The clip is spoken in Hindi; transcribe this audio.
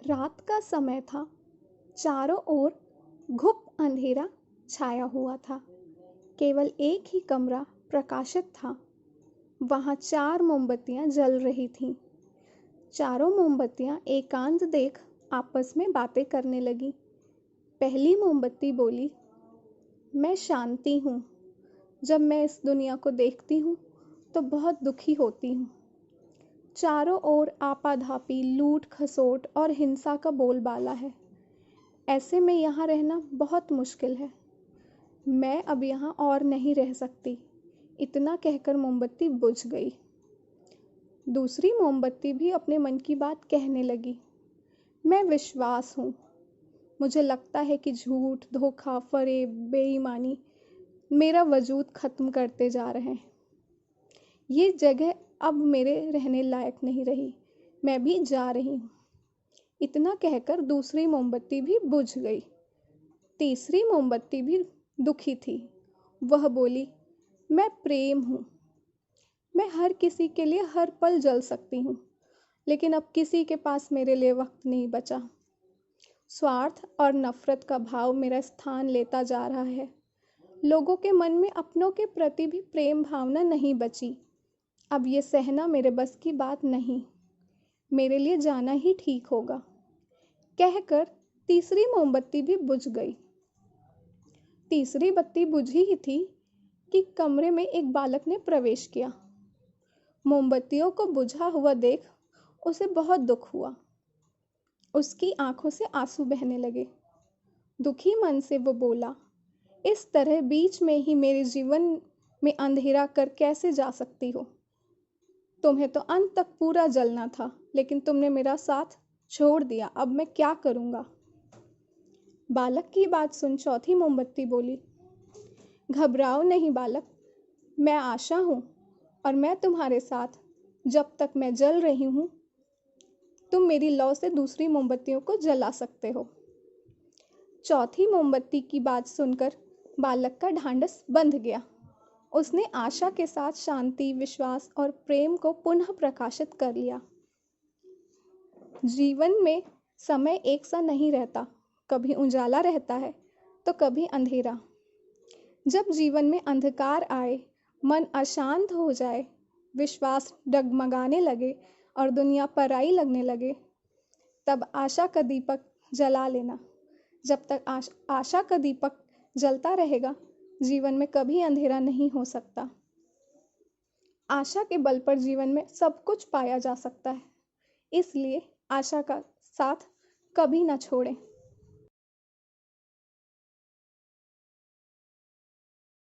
रात का समय था। चारों ओर घुप अंधेरा छाया हुआ था। केवल एक ही कमरा प्रकाशित था। वहाँ 4 मोमबत्तियाँ जल रही थीं। चारों मोमबत्तियाँ एकांत देख आपस में बातें करने लगी। पहली मोमबत्ती बोली, मैं शांति हूँ। जब मैं इस दुनिया को देखती हूँ तो बहुत दुखी होती हूँ। चारों ओर आपाधापी, लूट खसोट और हिंसा का बोलबाला है। ऐसे में यहाँ रहना बहुत मुश्किल है। मैं अब यहाँ और नहीं रह सकती। इतना कहकर मोमबत्ती बुझ गई। दूसरी मोमबत्ती भी अपने मन की बात कहने लगी। मैं विश्वास हूँ। मुझे लगता है कि झूठ, धोखा, फरेब, बेईमानी मेरा वजूद खत्म करते जा रहे हैं। ये जगह अब मेरे रहने लायक नहीं रही। मैं भी जा रही हूँ। इतना कहकर दूसरी मोमबत्ती भी बुझ गई। तीसरी मोमबत्ती भी दुखी थी। वह बोली, मैं प्रेम हूँ। मैं हर किसी के लिए हर पल जल सकती हूँ, लेकिन अब किसी के पास मेरे लिए वक्त नहीं बचा। स्वार्थ और नफरत का भाव मेरा स्थान लेता जा रहा है। लोगों के मन में अपनों के प्रति भी प्रेम भावना नहीं बची। अब ये सहना मेरे बस की बात नहीं। मेरे लिए जाना ही ठीक होगा। कहकर तीसरी मोमबत्ती भी बुझ गई। तीसरी बत्ती बुझी ही थी कि कमरे में एक बालक ने प्रवेश किया। मोमबत्तियों को बुझा हुआ देख उसे बहुत दुख हुआ। उसकी आंखों से आंसू बहने लगे। दुखी मन से वो बोला, इस तरह बीच में ही मेरे जीवन में अंधेरा कर कैसे जा सकती हो? तुम्हें तो अंत तक पूरा जलना था, लेकिन तुमने मेरा साथ छोड़ दिया। अब मैं क्या करूँगा? बालक की बात सुन चौथी मोमबत्ती बोली, घबराओ नहीं बालक, मैं आशा हूँ और मैं तुम्हारे साथ। जब तक मैं जल रही हूँ, तुम मेरी लौ से दूसरी मोमबत्तियों को जला सकते हो। चौथी मोमबत्ती की बात सुनकर बालक का ढांढस बंध गया। उसने आशा के साथ शांति, विश्वास और प्रेम को पुनः प्रकाशित कर लिया। जीवन में समय एक सा नहीं रहता। कभी उजाला रहता है तो कभी अंधेरा। जब जीवन में अंधकार आए, मन अशांत हो जाए, विश्वास डगमगाने लगे और दुनिया पराई लगने लगे, तब आशा का दीपक जला लेना। जब तक आशा का दीपक जलता रहेगा, जीवन में कभी अंधेरा नहीं हो सकता। आशा के बल पर जीवन में सब कुछ पाया जा सकता है। इसलिए आशा का साथ कभी ना छोड़ें।